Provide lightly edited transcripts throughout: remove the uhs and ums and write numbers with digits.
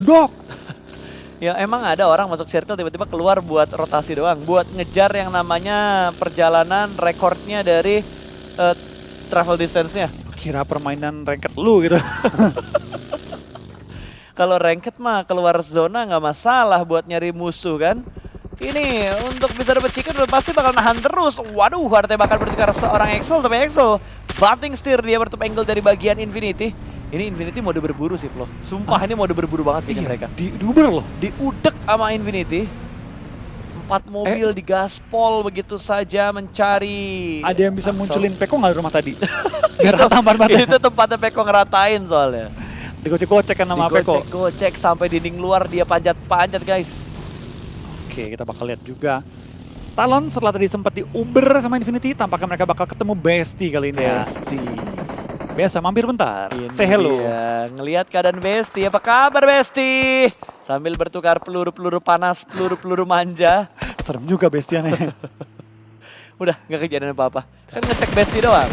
Dok! Ya emang ada orang masuk circle tiba-tiba keluar buat rotasi doang. Buat ngejar yang namanya perjalanan rekornya dari travel distance-nya. Kira permainan ranked lu gitu. Kalau ranked mah keluar zona nggak masalah buat nyari musuh kan. Ini untuk bisa dapat chicken udah pasti bakal nahan terus. Waduh, ada tembakan bertukar seorang Exel, tapi Exel banting setir dia bertutup angle dari bagian Infinity. Ini Infinity mode berburu sih, Flo. Sumpah ini mode berburu banget bikin mereka. Diuber loh. Diudek sama Infinity. 4 mobil digaspol begitu saja mencari. Ada yang bisa munculin Peko nggak di rumah tadi? Biar tambahan banget. Itu tempatnya Peko ngeratain soalnya. Digocek-gocek kan nama Peko. Digocek-gocek sampai dinding luar dia panjat-panjat guys. Oke, kita bakal lihat juga. Talon setelah tadi sempat diuber sama Infinity, tampaknya mereka bakal ketemu Bestie kali ini ya. Biasa mampir bentar, say hello. Iya, ngelihat keadaan Bestie, apa kabar Bestie? Sambil bertukar peluru-peluru panas, peluru-peluru manja. Serem juga Bestiannya. Udah, nggak kejadian apa-apa. Kan ngecek Bestie doang.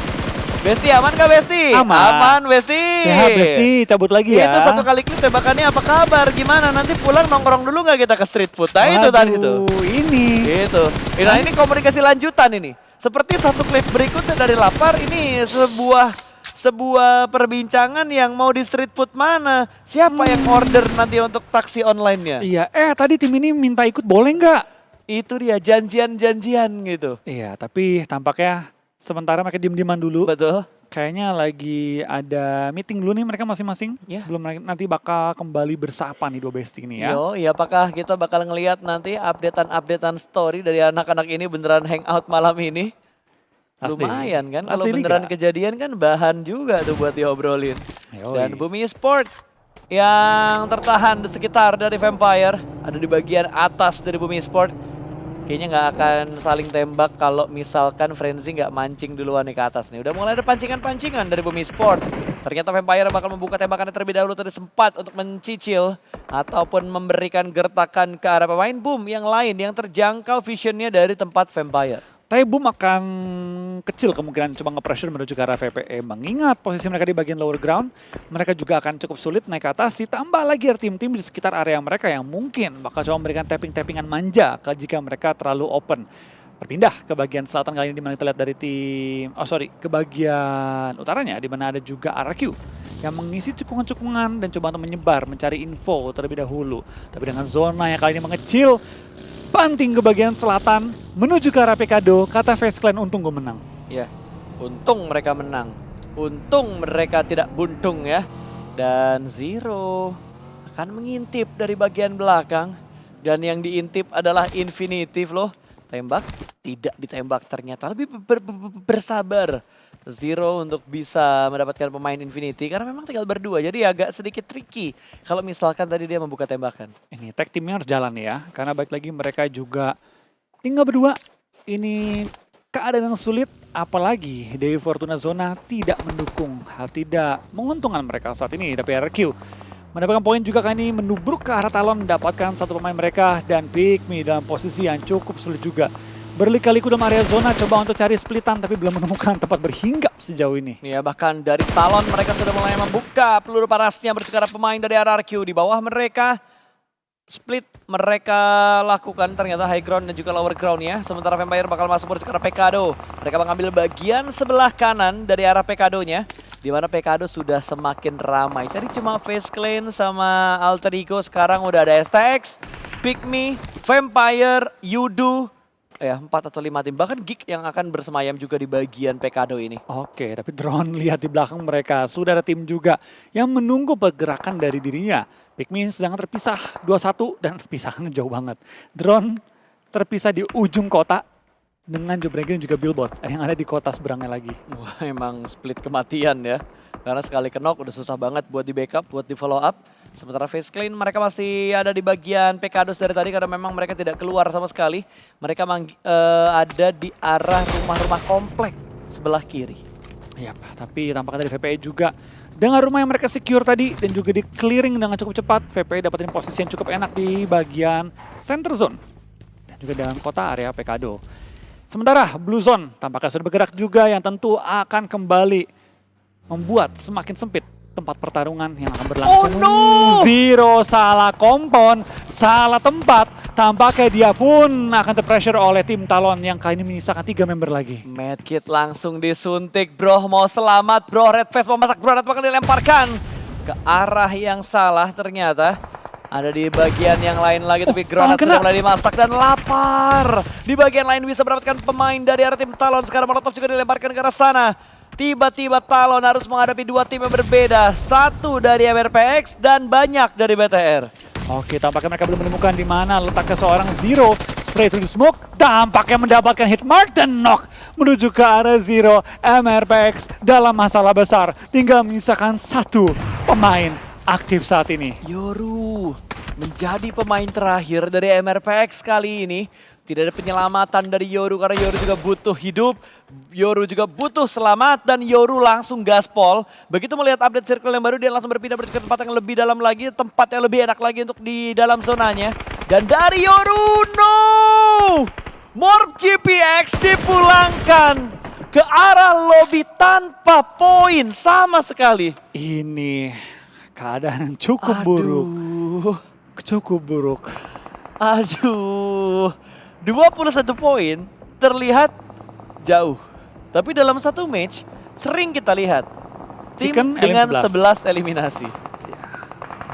Bestie aman kah Bestie? Aman. Aman Bestie. Sehat Bestie, cabut lagi ya. Itu satu kali klik tembakannya apa kabar? Gimana? Nanti pulang nongkrong dulu nggak kita ke street food? Nah itu tadi tuh. Ini. Itu. Nah ini komunikasi lanjutan ini. Seperti satu klip berikutnya dari Lapar, ini sebuah perbincangan yang mau di street food mana? Siapa yang order nanti untuk taksi online-nya? Iya, tadi tim ini minta ikut boleh nggak? Itu dia janjian-janjian gitu. Iya, tapi tampaknya sementara mereka diem-dieman dulu. Betul. Kayaknya lagi ada meeting dulu nih mereka masing-masing. Ya. Sebelum nanti bakal kembali bersapa nih dua bestie ini ya. Iya apakah kita bakal ngelihat nanti updatean story dari anak-anak ini beneran hangout malam ini? Pasti. Lumayan kan, kalau Pasti beneran liga. kejadian kan bahan juga tuh buat diobrolin. Yoi. Dan Bumi Sport yang tertahan di sekitar dari Vampire, ada di bagian atas dari Bumi Sport. Kayaknya nggak akan saling tembak kalau misalkan Frenzy nggak mancing duluan nih ke atas nih. Udah mulai ada pancingan-pancingan dari Bumi Sport. Ternyata Vampire bakal membuka tembakannya terlebih dahulu, tadi sempat untuk mencicil ataupun memberikan gertakan ke arah pemain Boom yang lain yang terjangkau visionnya dari tempat Vampire. Tapi Boom akan kecil kemungkinan coba nge-pressure menuju ke arah VPE. Mengingat posisi mereka di bagian lower ground, mereka juga akan cukup sulit naik ke atas. Ditambah lagi tim-tim di sekitar area mereka yang mungkin bakal coba memberikan tapping-tappingan manja jika mereka terlalu open. Berpindah ke bagian selatan kali ini dimana kita lihat dari ke bagian utaranya di mana ada juga RQ yang mengisi cekungan-cekungan dan coba untuk menyebar, mencari info terlebih dahulu. Tapi dengan zona yang kali ini mengecil, banting ke bagian selatan, menuju ke arah Pekado, kata Face Clan untung gue menang. Ya, untung mereka menang. Untung mereka tidak buntung ya. Dan Zero akan mengintip dari bagian belakang. Dan yang diintip adalah Infinitive loh. Tembak, tidak ditembak ternyata. Lebih bersabar Zero untuk bisa mendapatkan pemain Infinity. Karena memang tinggal berdua, jadi agak sedikit tricky. Kalau misalkan tadi dia membuka tembakan. Ini tag timnya harus jalan ya, karena baik lagi mereka juga tinggal berdua. Ini keadaan yang sulit, apalagi Dewi Fortuna Zona tidak mendukung, hal tidak menguntungkan mereka saat ini. Tapi RQ mendapatkan poin juga kali ini, menubruk ke arah Talon, mendapatkan satu pemain mereka dan Pikmi dalam posisi yang cukup sulit juga. Berliku-liku dalam area zona, coba untuk cari splitan tapi belum menemukan tempat berhinggap sejauh ini. Ya bahkan dari Talon mereka sudah mulai membuka peluru parasnya bertukar pemain dari RRQ. Di bawah mereka split mereka lakukan ternyata high ground dan juga lower ground ya. Sementara Vampire bakal masuk bertukar Pekado. Mereka mengambil bagian sebelah kanan dari arah Pekadonya. Di mana Pekado sudah semakin ramai. Tadi cuma Face Clan sama Alter Ego, sekarang udah ada STX, Pikmi, Vampire, Yudu. Ya 4 atau 5 tim, bahkan Geek yang akan bersemayam juga di bagian Pekado ini. Oke, tapi drone lihat di belakang mereka, sudah ada tim juga yang menunggu pergerakan dari dirinya. Pikmin sedang terpisah 2-1 dan pisahnya jauh banget. Drone terpisah di ujung kota dengan Jobregen juga Billboard yang ada di kota seberangnya lagi. Wah emang split kematian ya. Karena sekali kenok udah susah banget buat di backup, buat di follow up. Sementara Face Clan mereka masih ada di bagian Pekados dari tadi karena memang mereka tidak keluar sama sekali. Mereka ada di arah rumah-rumah komplek sebelah kiri. Iya, tapi tampaknya dari VPE juga dengan rumah yang mereka secure tadi dan juga di clearing dengan cukup cepat, VPE dapetin posisi yang cukup enak di bagian center zone dan juga dalam kota area Pekado. Sementara Blue Zone tampaknya sudah bergerak juga yang tentu akan kembali membuat semakin sempit tempat pertarungan yang akan berlangsung. Oh no! Zero salah kompon, salah tempat. Tampaknya dia pun akan terpressure oleh tim Talon yang kali ini menyisakan 3 member lagi. Medkit langsung disuntik bro, mau selamat bro. Red Face memasak granat bakal dilemparkan ke arah yang salah ternyata. Ada di bagian yang lain lagi tapi granat sudah mulai dimasak dan lapar. Di bagian lain bisa mendapatkan pemain dari arah tim Talon. Sekarang Molotov juga dilemparkan ke arah sana. Tiba-tiba Talon harus menghadapi 2 tim yang berbeda. 1 dari MRPX dan banyak dari BTR. Oke, tampaknya mereka belum menemukan di mana letaknya seorang Zero. Spray through the smoke, tampaknya mendapatkan hit mark dan knock menuju ke arah Zero. MRPX dalam masalah besar, tinggal menyisakan 1 pemain aktif saat ini. Yoru menjadi pemain terakhir dari MRPX kali ini. Tidak ada penyelamatan dari Yoru karena Yoru juga butuh hidup. Yoru juga butuh selamat dan Yoru langsung gaspol. Begitu melihat update circle yang baru dia langsung berpindah ke tempat yang lebih dalam lagi. Tempat yang lebih enak lagi untuk di dalam zonanya. Dan dari Yoru, no! Morph GPX dipulangkan ke arah lobby tanpa poin sama sekali. Ini keadaan yang cukup buruk. Cukup buruk. Aduh. 21 poin terlihat jauh. Tapi dalam satu match sering kita lihat tim Chicken dengan 11. 11 eliminasi.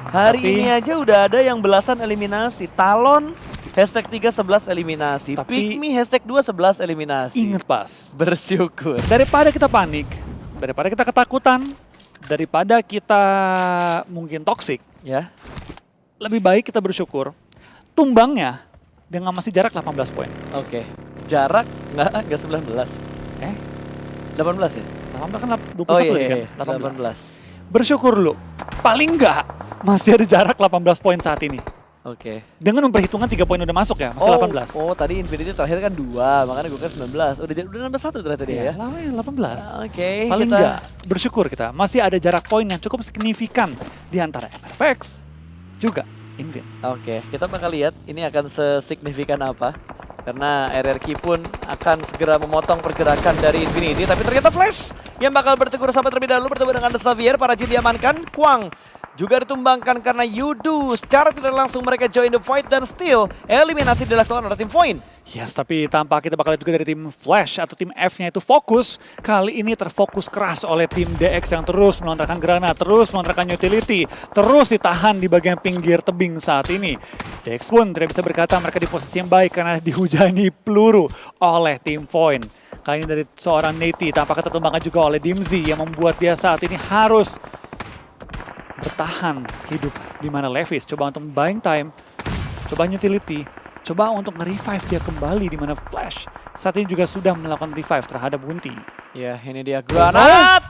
Hari Tapi- ini aja udah ada yang belasan eliminasi. Talon hashtag 3 11 eliminasi. Tapi- Pikmi hashtag 2 11 eliminasi. Ingat pas, Bersyukur. daripada kita panik, daripada kita ketakutan, daripada kita mungkin toxic, Ya. lebih baik kita bersyukur tumbangnya dengan masih jarak 18 poin. Oke. Jarak nggak 19. 18 ya? 18 kan 21 Oh iya, lagi kan? iya, 18. Bersyukur lu, paling enggak masih ada jarak 18 poin saat ini. Oke. Dengan memperhitungkan 3 poin udah masuk ya, masih 18. Oh, tadi Infinity terakhir kan 2, makanya gue kan 19. Udah 16-1 ternyata dia ya. Lama ya 18. Oke, Paling kita enggak bersyukur kita masih ada jarak poin yang cukup signifikan di antara MRPX juga Invin. Oke, kita bakal lihat ini akan sesignifikan apa. Karena RRQ pun akan segera memotong pergerakan dari Infinity. Tapi ternyata Flash yang bakal bertegur sahabat terlebih dahulu bertemu dengan The Xavier. Para Jin diamankan, Kwang juga ditumbangkan karena Yudu. Secara tidak langsung mereka join the fight dan still eliminasi dilakukan oleh tim Void. Yes, tapi tampak kita bakal lihat juga dari tim Flash atau tim F-nya itu fokus. Kali ini terfokus keras oleh tim DX yang terus melontarkan granat, terus melontarkan utility, terus ditahan di bagian pinggir tebing saat ini. DX pun tidak bisa berkata mereka di posisi yang baik karena dihujani peluru oleh tim Void. Kali ini dari seorang Neti tampaknya tertumbangkan juga oleh Dimzy yang membuat dia saat ini harus bertahan hidup di mana Levis coba untuk buying time, coba utility, coba untuk nge-revive dia kembali di mana Flash saat ini juga sudah melakukan revive terhadap Wunti. Ya, ini dia granat.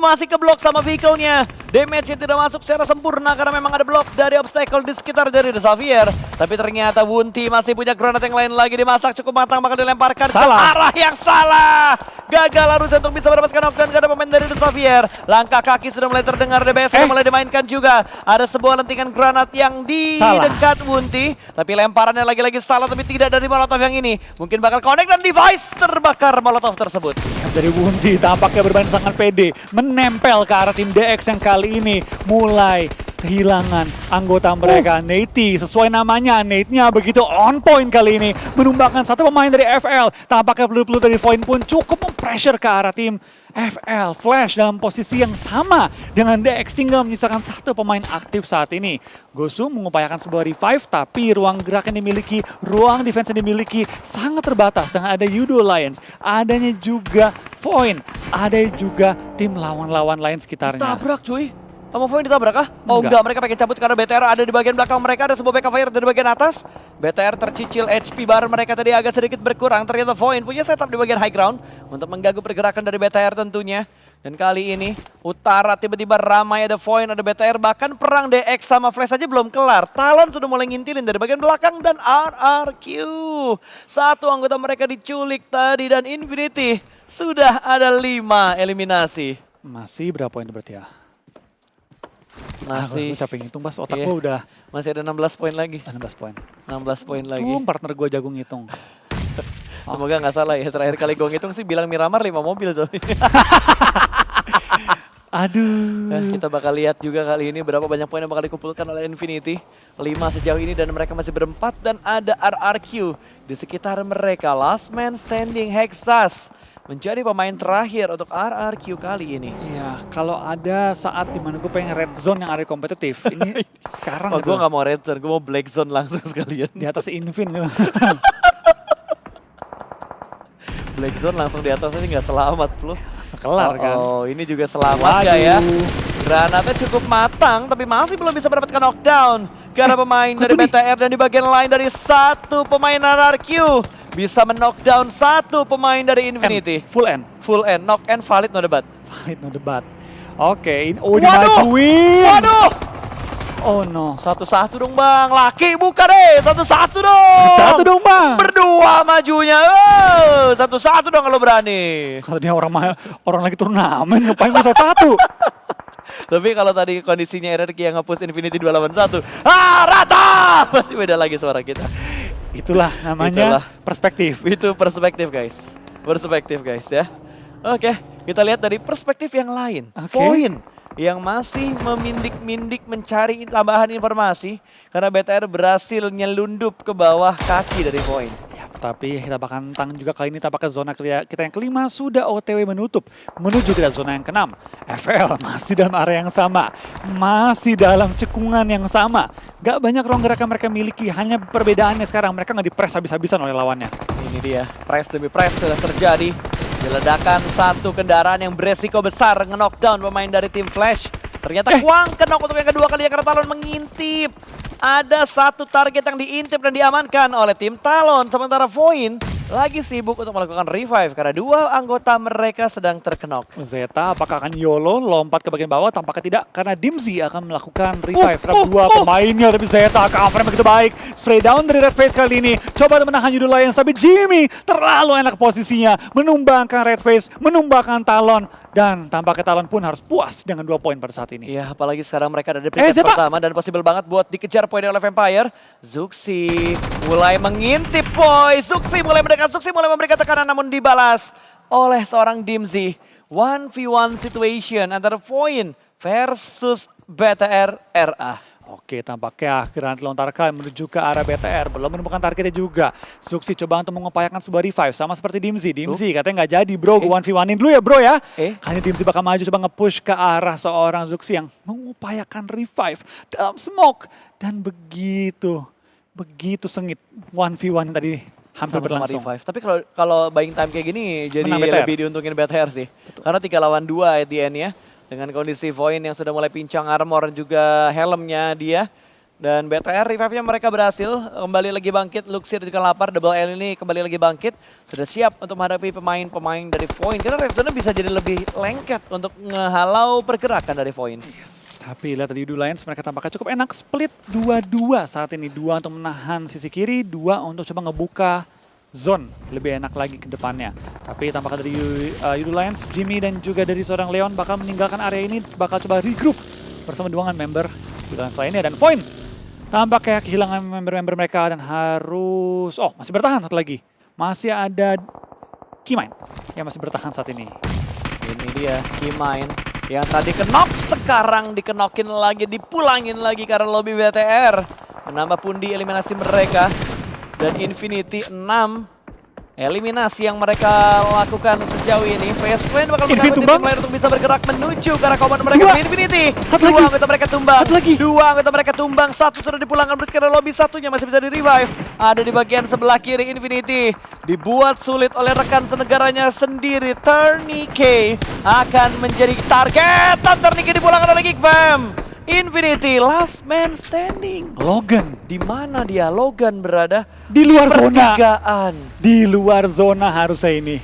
Masih keblok sama vehicle-nya. Damage-nya tidak masuk secara sempurna karena memang ada blok dari obstacle di sekitar dari The Xavier. Tapi ternyata Wunti masih punya granat yang lain lagi dimasak cukup matang, bakal dilemparkan ke arah yang salah. Gagal harusnya untuk bisa mendapatkan knockdown karena pemain dari The Xavier. Langkah kaki sudah mulai terdengar, DBS sudah mulai dimainkan juga. Ada sebuah lentingan granat yang di dekat Wunti. Tapi lemparannya lagi-lagi salah, tapi tidak dari Molotov yang ini. Mungkin bakal connect dan device terbakar Molotov tersebut. Dari Wunti tampaknya bermain sangat pede, menempel ke arah tim DX yang kali ini mulai kehilangan anggota mereka. Nate sesuai namanya, Nate-nya begitu on point kali ini, menumbangkan satu pemain dari FL. Tampaknya peluru-peluru dari Void pun cukup mempressure ke arah tim FL. Flash dalam posisi yang sama dengan DX tinggal menyisakan satu pemain aktif saat ini. Gosu mengupayakan sebuah revive, tapi ruang gerak yang dimiliki, ruang defense yang dimiliki sangat terbatas dengan ada Yudo Alliance, adanya juga Void, ada juga tim lawan-lawan lain sekitarnya. Tabrak cuy. Sama Void ditabrak kah? Oh enggak, mereka pengen cabut karena BTR ada di bagian belakang mereka, ada sebuah backup fire dari bagian atas. BTR tercicil HP bar mereka tadi agak sedikit berkurang, ternyata Void punya setup di bagian high ground untuk mengganggu pergerakan dari BTR tentunya. Dan kali ini utara tiba-tiba ramai, ada Void, ada BTR, bahkan perang DX sama Flash aja belum kelar. Talon sudah mulai ngintilin dari bagian belakang dan RRQ. Satu anggota mereka diculik tadi dan Infinity sudah ada 5 eliminasi. Masih berapa poin itu berarti ya? Masih Gue capek ngitung, Bas. Otak Iya. gue udah masih ada 16 poin lagi. 16 poin. 16 poin lagi. Tuh partner gue jago ngitung. Semoga nggak salah ya. Terakhir kali gue ngitung sih bilang Miramar 5 mobil coy. Aduh. Kita bakal lihat juga kali ini berapa banyak poin yang bakal dikumpulkan oleh Infinity. 5 sejauh ini dan mereka masih berempat dan ada RRQ di sekitar mereka. Last man standing Hexas menjadi pemain terakhir untuk RRQ kali ini. Iya, kalau ada saat dimana gue pengen red zone yang area kompetitif, ini sekarang Oh, gitu. gue gak mau red zone, gue mau black zone langsung sekalian. Di atas Invin gitu. Black zone langsung di atasnya sih nggak selamat loh. Sekelar kan. Oh, ini juga selamat gak ya? Granatnya cukup matang tapi masih belum bisa mendapatkan knockdown. Karena pemain dari BTR dan di bagian lain dari satu pemain RRQ bisa men-knockdown satu pemain dari Infinity. Full end. Full end, knock and valid no debat. Valid no debat. Oke, oh Waduh! dimajuin. Waduh! Oh no. Satu-satu dong bang, laki buka deh, satu-satu dong. Satu dong bang. Berdua majunya, oh, satu-satu dong kalau berani. Kalau dia orang lagi turnamen ngapain masuk satu? Tapi kalau tadi kondisinya RRQ yang nge-push Infinity 2 lawan 1, rata! Masih beda lagi suara kita. Itulah namanya perspektif. Itu perspektif guys. Perspektif guys ya. Oke, kita lihat dari perspektif yang lain. Oke. Poin yang masih memindik-mindik mencari tambahan informasi karena BTR berhasil nyelundup ke bawah kaki dari poin. Ya, tapi kita bakal tentang juga kali ini tampaknya zona kita yang kelima sudah OTW menutup menuju ke zona yang keenam. FL masih dalam area yang sama, masih dalam cekungan yang sama. Gak banyak ruang gerak yang mereka miliki, hanya perbedaannya sekarang mereka nggak di-press habis-habisan oleh lawannya. Ini dia, press demi press sudah terjadi. Diledakan satu kendaraan yang beresiko besar nge-knockdown pemain dari tim Flash. Ternyata Kwang kenok untuk yang kedua kali karena Talon mengintip. Ada satu target yang diintip dan diamankan oleh tim Talon. Sementara Voin lagi sibuk untuk melakukan revive karena dua anggota mereka sedang terkenok. Zeta apakah akan YOLO lompat ke bagian bawah? Tampaknya tidak karena Dimzy akan melakukan revive terhadap dua pemainnya. Tapi Zeta covernya begitu baik. Spray down dari Red Face kali ini. Coba menahan Yudul Lions tapi Jimmy terlalu enak posisinya. Menumbangkan Red Face, menumbangkan Talon. Dan tampaknya Talon pun harus puas dengan 2 poin pada saat ini. Iya, apalagi sekarang mereka ada di peringkat pertama dan possible banget buat dikejar poin oleh Vampire. Zuxi mulai mengintip boy. Zuxi mulai mendekat, Zuxi mulai memberikan tekanan namun dibalas oleh seorang Dimzy. 1v1 situation antara Voin versus BTR RA. Oke, tampaknya granat dilontarkan menuju ke arah BTR. Belum menemukan targetnya juga. Zuxi coba untuk mengupayakan sebuah revive. Sama seperti Dimzy. Dimzy katanya nggak jadi bro, gue 1v1-in dulu ya bro ya. Hanya Dimzy bakal maju coba nge-push ke arah seorang Zuxi yang mengupayakan revive dalam smoke. Dan begitu sengit 1v1 tadi hampir berlangsung. Revive. Tapi kalau buying time kayak gini jadi lebih diuntungin BTR sih. Betul. Karena 3 lawan 2 at the end ya. Dengan kondisi Voin yang sudah mulai pincang armor juga helmnya dia. Dan BTR revive-nya mereka berhasil. Kembali lagi bangkit, Luxir juga lapar. Double L ini kembali lagi bangkit. Sudah siap untuk menghadapi pemain-pemain dari Voin. Karena red zone bisa jadi lebih lengket untuk ngehalau pergerakan dari Voin. Yes, tapi lihat tadi Lions mereka tampaknya cukup enak. Split 2-2 saat ini. 2 untuk menahan sisi kiri, 2 untuk coba ngebuka zone lebih enak lagi ke depannya. Tapi tampaknya dari Yudu Lions, Jimmy dan juga dari seorang Leon bakal meninggalkan area ini, bakal coba regroup bersama dengan member Yudu Lions lainnya. Dan Voin tampaknya kehilangan member-member mereka dan harus, masih bertahan satu lagi. Masih ada Keymind yang masih bertahan saat ini. Ini dia Keymind yang tadi kenok, sekarang dikenokin lagi, dipulangin lagi karena lobby BTR. Menambah pundi eliminasi mereka. Dan Infinity 6 eliminasi yang mereka lakukan sejauh ini. Face Clan bakal mengambil tim player untuk bisa bergerak menuju ke arah komando mereka di Infinity. Dua anggota mereka tumbang. Dua anggota mereka tumbang. Satu sudah dipulangkan karena lobby, satunya masih bisa di-revive. Ada di bagian sebelah kiri Infinity. Dibuat sulit oleh rekan senegaranya sendiri. Turnike akan menjadi target. Dan Turnike dipulangkan oleh Geekfam. Infinity last man standing. Logan. Di mana dia? Logan berada di luar zona. Di luar zona harusnya ini.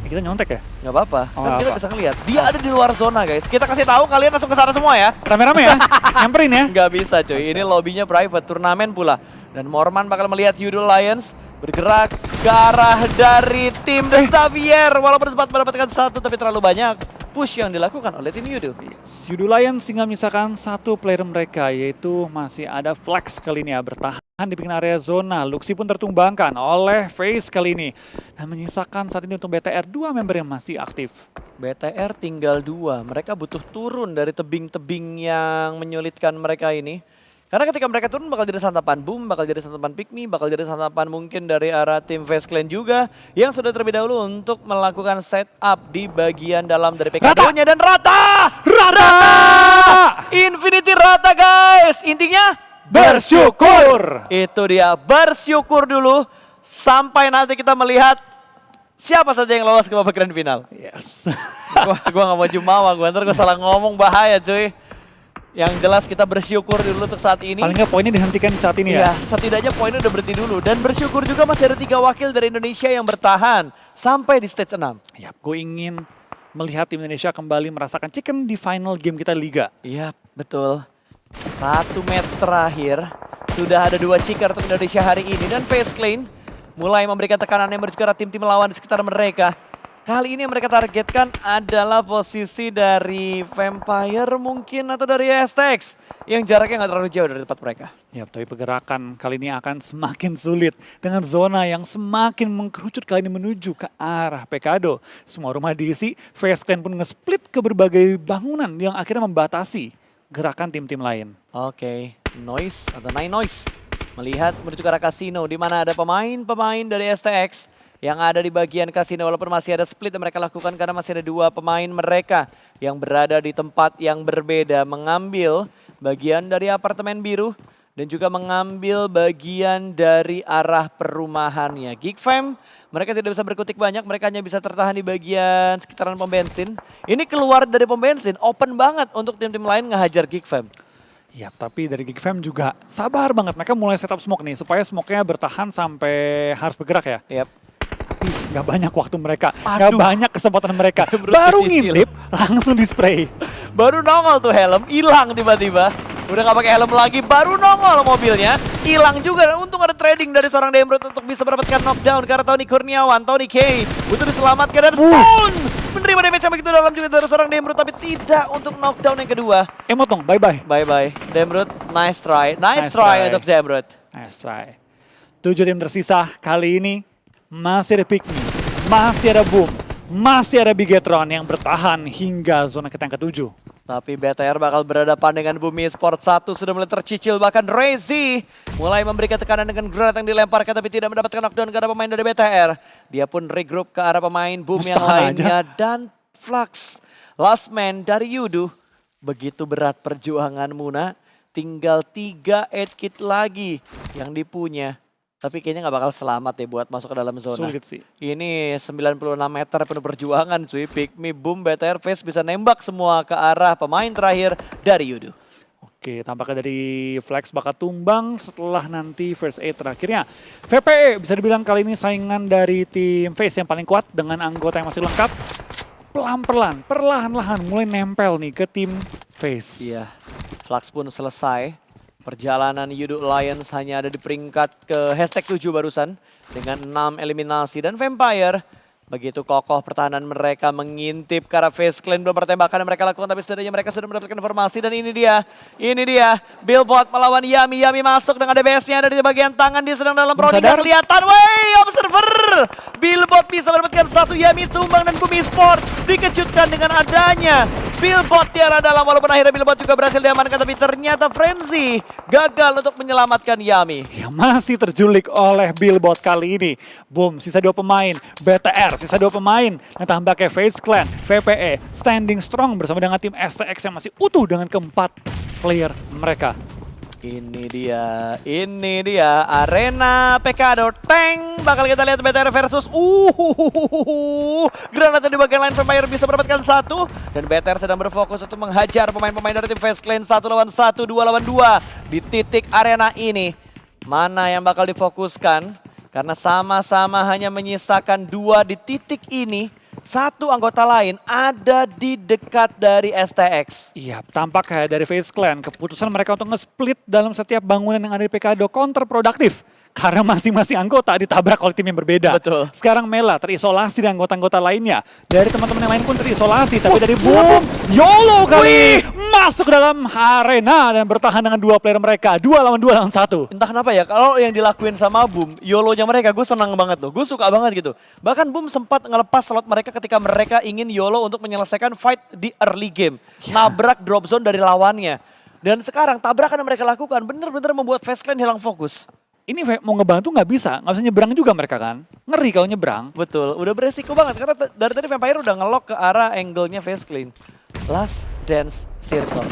Kita nyontek ya? Nggak apa-apa. Kan kita bisa ngeliat. Dia ada di luar zona guys. Kita kasih tahu kalian langsung ke sana semua ya. Rame-rame ya? Nyamperin ya? Nggak bisa cuy. Ini lobbynya private, turnamen pula. Dan Morman bakal melihat Yudul Lions bergerak ke arah dari tim The Xavier. Walaupun sempat mendapatkan satu tapi terlalu banyak push yang dilakukan oleh tim Yudu. Yudu Lions tinggal menyisakan satu player mereka, yaitu masih ada Flex kali ini ya bertahan. di pinggir area zona. Luxi pun tertumbangkan oleh FaZe kali ini. Dan menyisakan saat ini untuk BTR 2 member yang masih aktif. BTR tinggal 2. Mereka butuh turun dari tebing-tebing yang menyulitkan mereka ini. Karena ketika mereka turun bakal jadi santapan Boom, bakal jadi santapan Pikmi, bakal jadi santapan mungkin dari arah tim FaZe Clan juga. Yang sudah terlebih dahulu untuk melakukan setup di bagian dalam dari PKD-nya. Dan rata! Infinity rata guys! Intinya Bersyukur! itu dia, bersyukur dulu sampai nanti kita melihat siapa saja yang lolos ke babak grand final. Yes. Gua gak mau jumawa, ntar gue salah ngomong bahaya cuy. Yang jelas kita bersyukur dulu untuk saat ini. Paling nggak poinnya dihentikan di saat ini Iya, ya. setidaknya poinnya udah berhenti dulu. Dan bersyukur juga masih ada 3 wakil dari Indonesia yang bertahan sampai di stage 6. Yap, gue ingin melihat tim Indonesia kembali merasakan chicken di final game kita Liga. Iya, betul. 1 match terakhir, sudah ada 2 checker untuk Indonesia hari ini. Dan FaZe Clan mulai memberikan tekanan yang menuju ke arah tim-tim lawan di sekitar mereka. Kali ini yang mereka targetkan adalah posisi dari Vampire mungkin atau dari STX. Yang jaraknya nggak terlalu jauh dari tempat mereka. Ya, tapi pergerakan kali ini akan semakin sulit dengan zona yang semakin mengkerucut kali ini menuju ke arah Pekado. Semua rumah diisi, FaZe Clan pun nge-split ke berbagai bangunan yang akhirnya membatasi gerakan tim-tim lain. Oke, Noise atau Nine Noise melihat menuju ke arah kasino di mana ada pemain-pemain dari STX yang ada di bagian kasino walaupun masih ada split yang mereka lakukan karena masih ada 2 pemain mereka yang berada di tempat yang berbeda mengambil bagian dari apartemen biru dan juga mengambil bagian dari arah perumahannya. Geekfam mereka tidak bisa berkutik banyak, mereka hanya bisa tertahan di bagian sekitaran pom bensin. Ini keluar dari pom bensin, open banget untuk tim-tim lain ngehajar Geekfam. Ya, tapi dari Geekfam juga sabar banget. Mereka mulai setup smoke nih supaya smoke-nya bertahan sampai harus bergerak ya. Yap. Gak banyak waktu mereka, Aduh. gak banyak kesempatan mereka. Bener-bener Baru kecil. ngintip, langsung di spray. Baru nongol tuh helm, hilang tiba-tiba. Udah gak pakai helm lagi, baru nongol mobilnya. Hilang juga dan untung ada trading dari seorang Demrut untuk bisa mendapatkan knockdown karena Tony Kurniawan, Tony K butuh diselamatkan dan Stone menerima damage yang begitu dalam juga dari seorang Demrut tapi tidak untuk knockdown yang kedua. Emotong, bye-bye. Bye-bye, Demrut, nice try. Nice Nice try try. untuk Demrut. Nice try. 7 tim tersisa kali ini masih ada Pikmi, masih ada Boom, masih ada Bigetron yang bertahan hingga zona kita yang ke-7. Tapi BTR bakal berhadapan dengan Bumi Sport 1 sudah mulai tercicil bahkan Rezi mulai memberikan tekanan dengan granat yang dilemparkan tapi tidak mendapatkan knockdown ke arah pemain dari BTR. Dia pun regroup ke arah pemain Boom yang Tahan lainnya dan Flux. Last man dari Yudu. Begitu berat perjuangan Muna. Tinggal 3 8 kit lagi yang dipunya. Tapi kayaknya nggak bakal selamat ya buat masuk ke dalam zona. Sulit sih. Ini 96 meter penuh perjuangan cuy. Pikmi, Boom, BTR, FaZe bisa nembak semua ke arah pemain terakhir dari Yudu. Oke, tampaknya dari Flex bakal tumbang setelah nanti first aid terakhirnya. VPE bisa dibilang kali ini saingan dari tim FaZe yang paling kuat dengan anggota yang masih lengkap. Pelan-pelan, perlahan-lahan mulai nempel nih ke tim FaZe. Iya, Flux pun selesai. Perjalanan Yudu Lions hanya ada di peringkat ke hashtag 7 barusan. Dengan 6 eliminasi dan Vampire. Begitu kokoh pertahanan mereka mengintip ke arah FaZe Clan. Belum pertembakan yang mereka lakukan tapi setidaknya mereka sudah mendapatkan informasi. Dan ini dia, Billbot melawan Yami. Yami masuk dengan DBS-nya ada di bagian tangan. Dia sedang dalam rounding sadar. kelihatan. Wey, Observer! Billbot bisa mendapatkan 1 Yami tumbang dan Bumi Sport dikejutkan dengan adanya Billbot di arah dalam walaupun akhirnya Billbot juga berhasil diamankan tapi ternyata Frenzy gagal untuk menyelamatkan Yami. Yang masih terjulik oleh Billbot kali ini. Boom, sisa 2 pemain. BTR, sisa 2 pemain. Dan tampaknya FaZe Clan, VPE, standing strong bersama dengan tim STX yang masih utuh dengan keempat player mereka. Ini dia arena Pekado Tank. Bakal kita lihat BTR versus granat di bagian lain Vampire bisa mendapatkan 1. Dan BTR sedang berfokus untuk menghajar pemain-pemain dari tim FaZe Clan 1 lawan 1, 2 lawan 2 di titik arena ini. Mana yang bakal difokuskan? Karena sama-sama hanya menyisakan 2 di titik ini. 1 anggota lain ada di dekat dari STX. Iya, tampak kayak dari FaZe Clan, keputusan mereka untuk nge-split dalam setiap bangunan yang ada di Pekado counterproduktif. Karena masing-masing anggota ditabrak oleh tim yang berbeda. Betul. Sekarang Mela terisolasi dan anggota-anggota lainnya. Dari teman-teman yang lain pun terisolasi. Tapi dari Boom, YOLO kali ini masuk ke dalam arena dan bertahan dengan 2 player mereka. 2 lawan 2 lawan 1. Entah kenapa ya, kalau yang dilakuin sama Boom, YOLO-nya mereka gue senang banget loh. Gue suka banget gitu. Bahkan Boom sempat ngelepas slot mereka ketika mereka ingin YOLO untuk menyelesaikan fight di early game. Nabrak drop zone dari lawannya. Dan sekarang tabrakan yang mereka lakukan bener-bener membuat FaZe Clan hilang fokus. Ini mau ngebantu nggak bisa nyebrang juga mereka kan. Ngeri kalau nyebrang. Betul, udah beresiko banget karena dari tadi Vampire udah nge-lock ke arah angle-nya FaZe Clan. Last Dance Circle.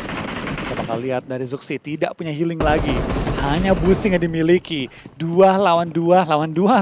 Kita bakal lihat dari Zuxi tidak punya healing lagi. Hanya Busing yang dimiliki. 2 lawan 2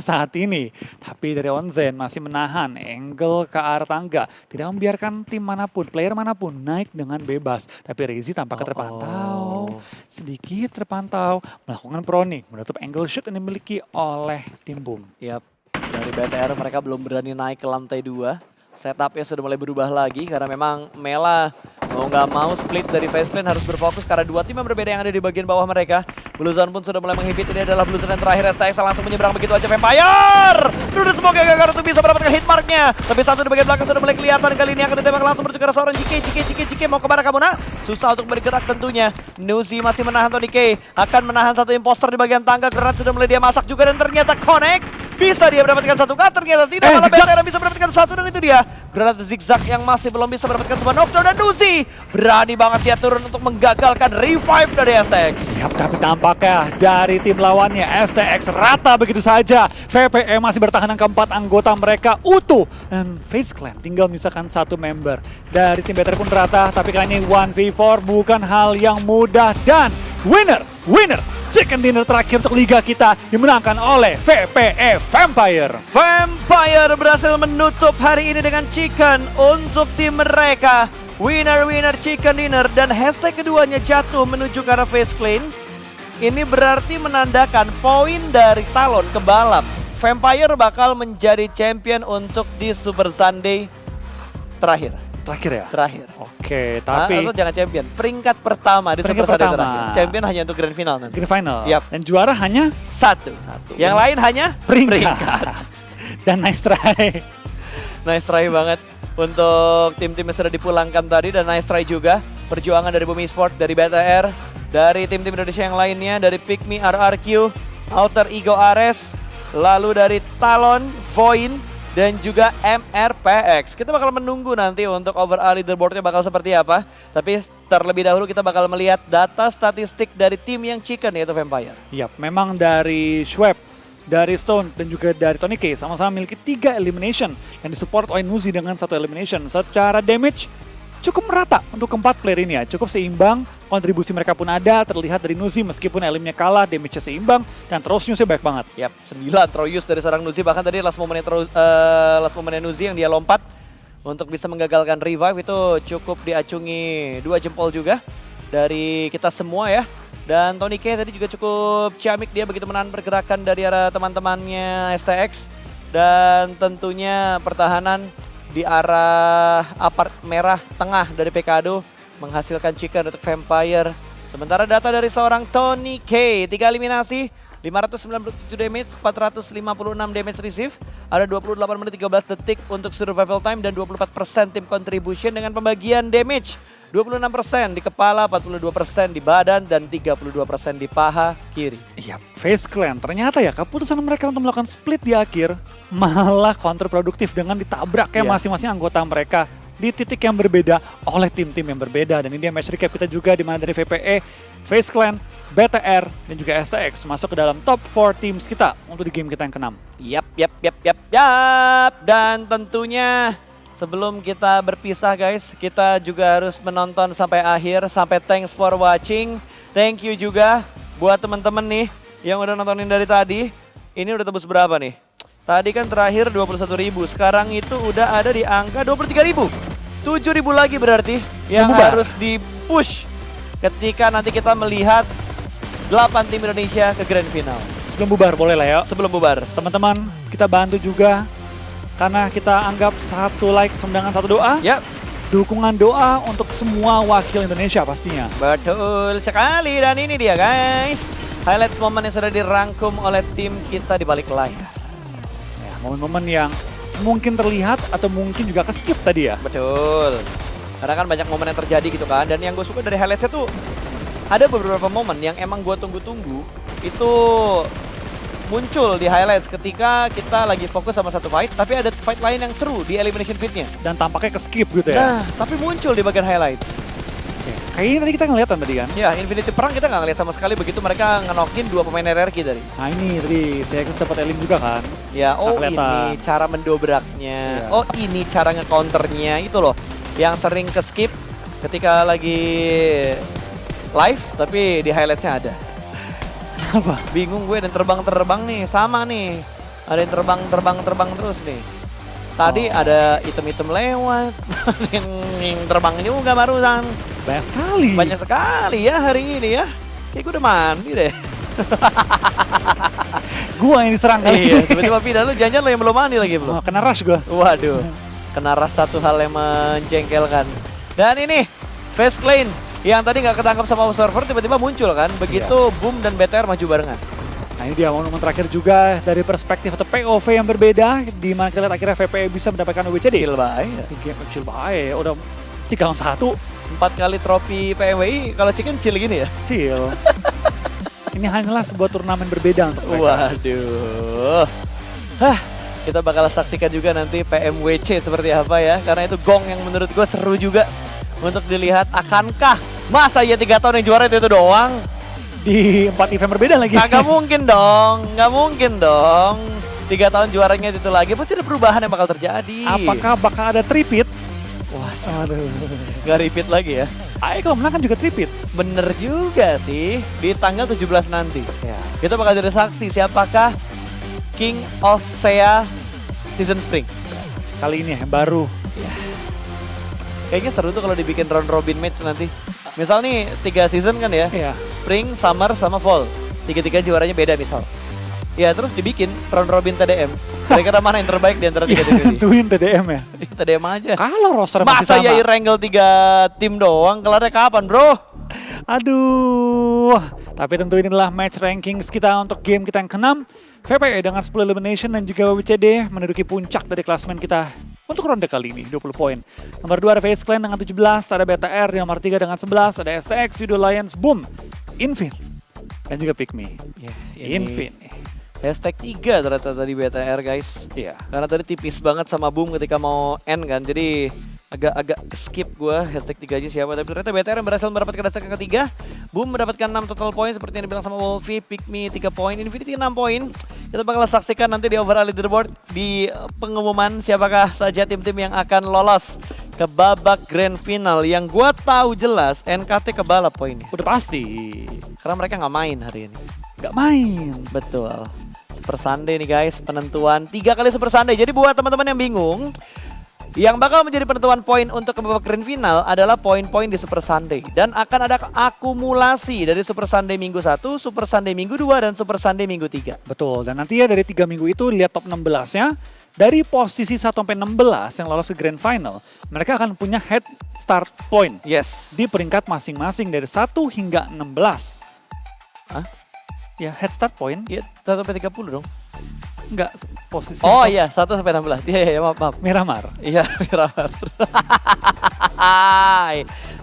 saat ini. Tapi dari Onzen masih menahan angle ke arah tangga. Tidak membiarkan tim manapun, player manapun naik dengan bebas. Tapi Rezi tampaknya terpantau. Sedikit terpantau. Melakukan proning. Menutup angle shoot yang dimiliki oleh tim Boom. Yap, dari BTR mereka belum berani naik ke lantai 2. Setupnya sudah mulai berubah lagi karena memang Mela mau nggak mau split dari FaZe Clan harus berfokus karena 2 tim yang berbeda yang ada di bagian bawah mereka. Blue Zone pun sudah mulai menghibit. Ini adalah Blue Zone yang terakhir. STX langsung menyeberang begitu aja Vampire. Udah semoga gagal untuk bisa mendapatkan hit marknya. Tapi satu di bagian belakang sudah mulai kelihatan. Kali ini akan ditembak langsung menuju ke arah seorang JK. Mau kemana kamu nak? Susah untuk bergerak tentunya. Nuzi masih menahan Tony K. Akan menahan satu imposter di bagian tangga. Granat sudah mulai dia masak juga dan ternyata connect. Bisa dia mendapatkan satu kan? Ternyata tidak. Malah BTR bisa mendapatkan satu dan itu dia. Granat zigzag yang masih belum bisa mendapatkan sebuah knockdown dan Nuzi berani banget dia turun untuk menggagalkan revive dari STX. Siap, tapi tampaknya dari tim lawannya STX rata begitu saja. VPE masih bertahan dengan keempat anggota mereka utuh. Dan FaZe Clan tinggal misalkan 1 member. Dari tim BTR pun rata, tapi kali ini 1v4 bukan hal yang mudah. Dan winner Chicken Dinner terakhir untuk liga kita dimenangkan oleh VPE Vampire. Vampire berhasil menutup hari ini dengan chicken untuk tim mereka. Winner Chicken Dinner dan hashtag keduanya jatuh menuju ke arah FaZe Clan. Ini berarti menandakan poin dari Talon ke balap. Vampire bakal menjadi champion untuk di Super Sunday terakhir. Terakhir ya? Terakhir. Oke, tapi atau jangan champion, peringkat pertama di Super Sunday terakhir. Champion hanya untuk Grand Final nanti. Grand Final. Yap. Dan juara hanya satu. Yang lain hanya peringkat. Dan nice try. Nice try banget untuk tim-tim yang sudah dipulangkan tadi dan nice try juga perjuangan dari Bumi Sport, dari BTR, dari tim-tim Indonesia yang lainnya, dari Pikmi, RRQ, Alter Ego Ares, lalu dari Talon, Voin, dan juga MRPX. Kita bakal menunggu nanti untuk overall leaderboardnya bakal seperti apa. Tapi terlebih dahulu kita bakal melihat data statistik dari tim yang chicken yaitu Vampire. Yap, memang dari Schwab, dari Stone, dan juga dari Tony K sama-sama memiliki 3 elimination yang disupport oleh Nuzi dengan 1 elimination. Secara damage cukup merata untuk keempat player ini ya, cukup seimbang, kontribusi mereka pun ada, terlihat dari Nuzi meskipun elimnya kalah, damage-nya seimbang, dan terusnya baik banget. Yap, 9 throw use dari seorang Nuzi, bahkan tadi last momentnya Nuzi yang dia lompat untuk bisa menggagalkan revive itu cukup diacungi 2 jempol juga dari kita semua ya. Dan Tony K tadi juga cukup ciamik, dia begitu menahan pergerakan dari arah teman-temannya STX. Dan tentunya pertahanan di arah apart merah tengah dari Pekado menghasilkan chicken untuk Vampire. Sementara data dari seorang Tony K, 3 eliminasi, 597 damage, 456 damage receive, ada 28 menit 13 detik untuk survival time dan 24% tim contribution dengan pembagian damage. 26% di kepala, 42% di badan, dan 32% di paha kiri. Iya, FaZe Clan ternyata ya keputusan mereka untuk melakukan split di akhir malah kontraproduktif dengan ditabraknya masing-masing anggota mereka di titik yang berbeda oleh tim-tim yang berbeda. Dan ini dia match recap kita juga di mana dari VPE, FaZe Clan, BTR, dan juga STX masuk ke dalam top 4 teams kita untuk di game kita yang ke-6. Yap. Dan tentunya sebelum kita berpisah guys, kita juga harus menonton sampai akhir, sampai thanks for watching. Thank you juga buat teman-teman nih yang udah nontonin dari tadi. Ini udah tembus berapa nih? Tadi kan terakhir 21.000, sekarang itu udah ada di angka 23.000. 7.000 lagi berarti yang harus di-push ketika nanti kita melihat 8 tim Indonesia ke Grand Final. Sebelum bubar boleh lah ya. Sebelum bubar. Teman-teman kita bantu juga karena kita anggap 1 like sama dengan 1 doa. Ya. dukungan doa untuk semua wakil Indonesia pastinya. Betul sekali, dan ini dia guys, highlight momen yang sudah dirangkum oleh tim kita di balik layar. Ya, momen-momen yang mungkin terlihat atau mungkin juga ke-skip tadi ya. Betul. Karena kan banyak momen yang terjadi gitu kan, dan yang gue suka dari highlightsnya tuh ada beberapa momen yang emang gue tunggu-tunggu itu muncul di highlights ketika kita lagi fokus sama satu fight, tapi ada fight lain yang seru di elimination feed-nya. Dan tampaknya ke-skip gitu ya. Nah, tapi muncul di bagian highlights. Oke. Kayaknya tadi kita ngeliat tadi kan. Ya, Infinity Perang kita nggak ngeliat sama sekali begitu mereka ngenokin 2 pemain RRQ tadi. Nah ini tadi saya sempat elim juga kan. Ya, oh Nggak kelihatan. ini cara mendobraknya. Iya. Oh ini cara nge-counternya, itu loh. Yang sering ke-skip ketika lagi live, tapi di highlights-nya ada. Apa? Bingung gue, dan terbang-terbang nih, sama nih. Ada yang terbang terus nih. Tadi ada item-item lewat, yang terbang juga barusan. Banyak sekali. Banyak sekali ya hari ini ya. Kayak gue udah mandi deh. Gua yang diserang kali. Iya, tiba-tiba pindah, lu jangan lo yang belum mandi lagi belum. Oh, kena rush gua. Waduh, kena rasa satu hal yang menjengkelkan. Dan ini, Fast Lane yang tadi nggak ketangkap sama observer tiba-tiba muncul kan. Begitu Boom dan BTR maju barengan. Nah ini dia momen terakhir juga dari perspektif atau POV yang berbeda. Di mana kita lihat akhirnya VPE bisa mendapatkan WCD. Chill bae. Game chill bae. Udah 3 lawan 1. 4 kali trofi PMWI, kalau Chicken chill gini ya? Chill. Ini hanyalah sebuah turnamen berbeda untuk mereka. Waduh. Hah, kita bakal saksikan juga nanti PMWC seperti apa ya. Karena itu gong yang menurut gue seru juga untuk dilihat. Akankah masa ya 3 tahun yang juara itu doang? Di 4 event berbeda lagi. Nggak mungkin dong, nggak mungkin dong. 3 tahun juaranya itu lagi, pasti ada perubahan yang bakal terjadi. Apakah bakal ada tripit? Wah, aduh. Nggak repeat lagi ya? AE kalau menang kan juga tripit. Bener juga sih, di tanggal 17 nanti. Ya. Kita bakal jadi saksi siapakah King of SEA Season Spring. Kali ini yang baru. Kayaknya seru tuh kalau dibikin round robin match nanti. Misal nih 3 season kan ya, Iya. Spring, Summer, sama Fall. 3-3 juaranya beda misal. Ya terus dibikin round robin TDM. Kira-kira mana yang terbaik di antara 3 tim ini? Tentuin TDM ya. TDM aja. Kalau roster masih Masa sama. ya Wrangle 3 tim doang, kelarnya kapan bro? Aduh. Tapi tentu inilah match rankings kita untuk game kita yang ke-6. VPE dengan 10 elimination dan juga WCD menduduki puncak dari klasemen kita untuk ronde kali ini, 20 poin. Nomor 2 ada FaZe Clan dengan 17, ada BTR di nomor 3 dengan 11, ada STX, Yudo Lions, Boom, Infin, dan juga Pick Me. Infin. Hashtag 3 ternyata tadi BTR guys. Iya. Karena tadi tipis banget sama Boom ketika mau end kan, jadi agak skip gue hashtag 3 aja siapa. Tapi ternyata BTR yang berhasil mendapatkan hashtag ketiga. Boom mendapatkan 6 total poin seperti yang dibilang sama Wolfie. Pick Me 3 poin, Infinity 6 poin. Kita bakal saksikan nanti di overall leaderboard di pengumuman siapakah saja tim-tim yang akan lolos ke babak grand final. Yang gue tahu jelas NKT kebalap poinnya. Udah pasti. Karena mereka nggak main hari ini. Nggak main. Betul. Super Sunday nih guys, penentuan 3 kali Super Sunday. Jadi buat teman-teman yang bingung, yang bakal menjadi penentuan poin untuk ke babak grand final adalah poin-poin di Super Sunday. Dan akan ada akumulasi dari Super Sunday minggu 1, Super Sunday minggu 2, dan Super Sunday minggu 3. Betul, dan nanti ya dari 3 minggu itu lihat top 16-nya. Dari posisi 1 sampai 16 yang lolos ke grand final, mereka akan punya head start point Yes. di peringkat masing-masing dari 1 hingga 16. Hah? Ya, head start point. Ya, 1 sampai 30 dong. Enggak, posisi Oh top iya, 1 sampai 16. Iya, maaf. Miramar. Iya, Miramar.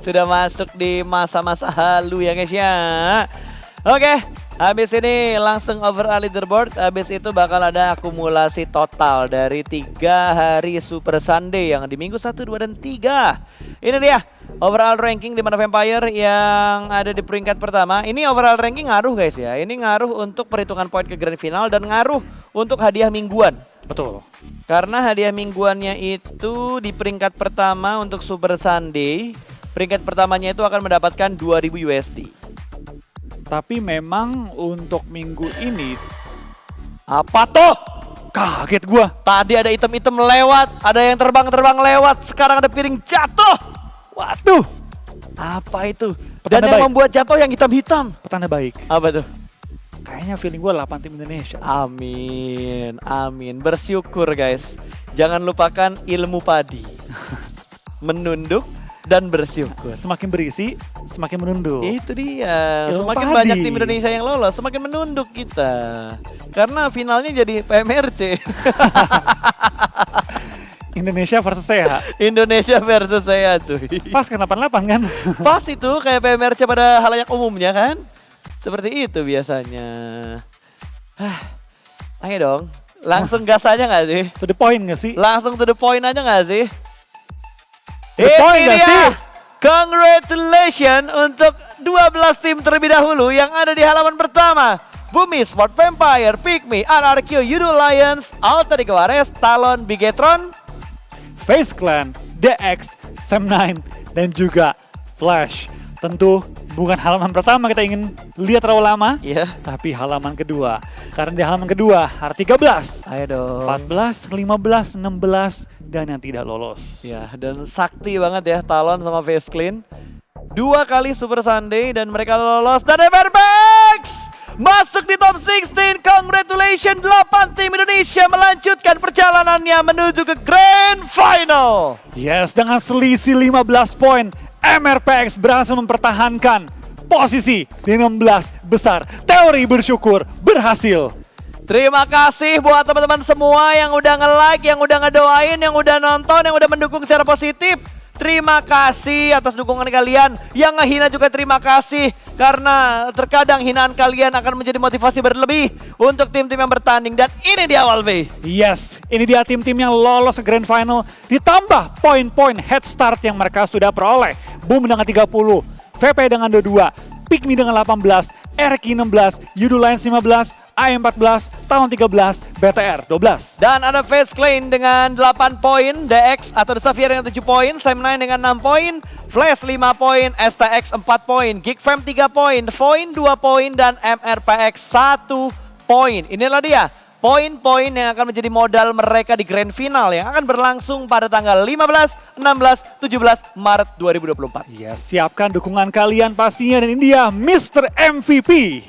Sudah masuk di masa-masa halu ya guys ya. Oke, habis ini langsung overall leaderboard. Habis itu bakal ada akumulasi total dari 3 hari Super Sunday yang di minggu 1, 2, dan 3. Ini dia overall ranking di mana Vampire yang ada di peringkat pertama. Ini overall ranking ngaruh guys ya. Ini ngaruh untuk perhitungan poin ke grand final dan ngaruh untuk hadiah mingguan. Betul. Karena hadiah mingguannya itu di peringkat pertama untuk Super Sunday. Peringkat pertamanya itu akan mendapatkan 2.000 USD. Tapi memang untuk minggu ini Apa tuh? kaget gua. Tadi ada item-item lewat, ada yang terbang-terbang lewat, sekarang ada piring jatuh. Waduh, Apa itu? Petanda Dan yang baik. membuat jatuh yang hitam-hitam. petanda baik. Apa tuh? Kayaknya feeling gua 8 tim Indonesia. Amin, amin. Bersyukur guys. Jangan lupakan ilmu padi. menunduk, dan bersyukur. Semakin berisi, semakin menunduk. Itu dia. Ilmu Semakin padi. banyak tim Indonesia yang lolos, semakin menunduk kita. Karena finalnya jadi PMRC. Indonesia versus saya. Indonesia versus saya cuy. Pas ke 88 kan? Pas itu kayak PMRC pada halayak umumnya kan. Seperti itu biasanya. Ayo dong. Langsung gas aja gak sih? To the point gak sih? Langsung to the point aja gak sih? To the point Ini gak dia. sih? Congratulations untuk 12 tim terlebih dahulu yang ada di halaman pertama. Bumi Sport Vampire, Pygmy, RRQ, Yudo Lions, Alter Ego Ares, Talon, Bigetron, Face Clan, DX, Sam9, dan juga Flash. Tentu bukan halaman pertama kita ingin lihat terlalu lama, Iya. tapi halaman kedua. Karena di halaman kedua, hari 13, Ayo dong. 14, 15, 16, dan yang tidak lolos. Ya, dan sakti banget ya Talon sama Face Clean. 2 kali Super Sunday dan mereka lolos. Dan Everbex masuk di top 16. Congratulations 8 tim Indonesia melanjutkan perjalanannya menuju ke Grand Final. Yes, dengan selisih 15 poin, MRPX berhasil mempertahankan posisi di 16 besar. Teori bersyukur berhasil. Terima kasih buat teman-teman semua yang udah nge-like, yang udah ngedoain, yang udah nonton, yang udah mendukung secara positif. Terima kasih atas dukungan kalian. Yang ngehina juga terima kasih. Karena terkadang hinaan kalian akan menjadi motivasi berlebih untuk tim-tim yang bertanding. Dan ini di awal, V. Yes, ini dia tim-tim yang lolos ke Grand Final. Ditambah poin-poin head start yang mereka sudah peroleh. Boom dengan 30, VP dengan 22, Pygmy dengan 18, RQ 16, Yudo Lions 15, AM 14, Tahun 13, BTR 12. Dan ada Face Clan dengan 8 poin, DX atau The Xavier dengan 7 poin, Sam9 dengan 6 poin, Flash 5 poin, STX 4 poin, Geekfam 3 poin, Voin 2 poin, dan MRPX 1 poin. Inilah dia poin-poin yang akan menjadi modal mereka di Grand Final yang akan berlangsung pada tanggal 15, 16, 17 Maret 2024. Ya, siapkan dukungan kalian pastinya. Dan ini dia Mr. MVP.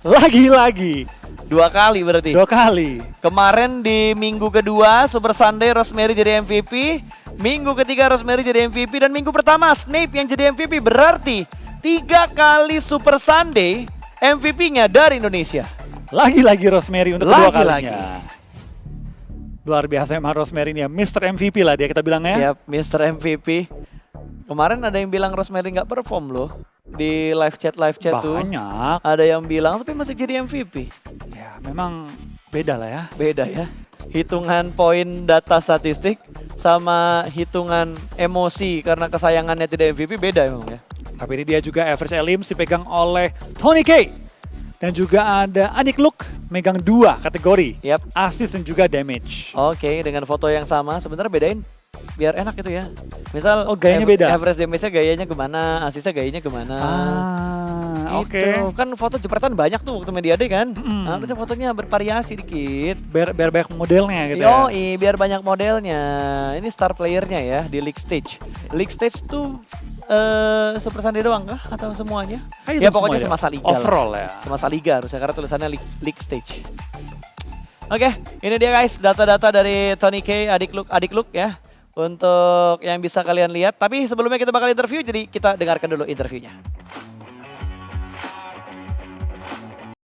Lagi-lagi. 2 kali berarti. 2 kali. Kemarin di minggu kedua Super Sunday Rosemary jadi MVP, minggu ketiga Rosemary jadi MVP, dan minggu pertama Snape yang jadi MVP. Berarti 3 kali Super Sunday MVP-nya dari Indonesia. Lagi-lagi Rosemary untuk kedua Lagi-lagi. kalinya. Luar biasa emang Rosemary ini ya. Mr. MVP lah dia kita bilangnya. Yap, Mr. MVP. Kemarin ada yang bilang Rosemary nggak perform loh. Di live chat tuh. Banyak. Ada yang bilang tapi masih jadi MVP. Ya memang beda lah ya. Beda ya. Hitungan poin data statistik sama hitungan emosi karena kesayangannya tidak MVP beda emang ya. Tapi ini dia juga average elims dipegang oleh Tony K. Dan juga ada Anik Luke megang 2 kategori. Yap. Assist dan juga damage. Oke, dengan foto yang sama sebenarnya bedain biar enak gitu ya. Misal gayanya beda. Average damage-nya gayanya kemana, assist-nya gayanya kemana. Oke. Gitu. Kan foto jepretan banyak tuh waktu Media Day kan. Nah, itu fotonya bervariasi dikit. Biar banyak modelnya gitu ya. Yoi, biar banyak modelnya. Ini star playernya ya di League Stage. League Stage tuh Super Sunday doang kah? Atau semuanya? Kayaknya Ya pokoknya semua semasa liga Overall lah. ya. Semasa liga harusnya karena tulisannya League Stage. Oke, ini dia guys data-data dari Tony K, Adik Luke ya. Untuk yang bisa kalian lihat. Tapi sebelumnya kita bakal interview, jadi kita dengarkan dulu interviewnya.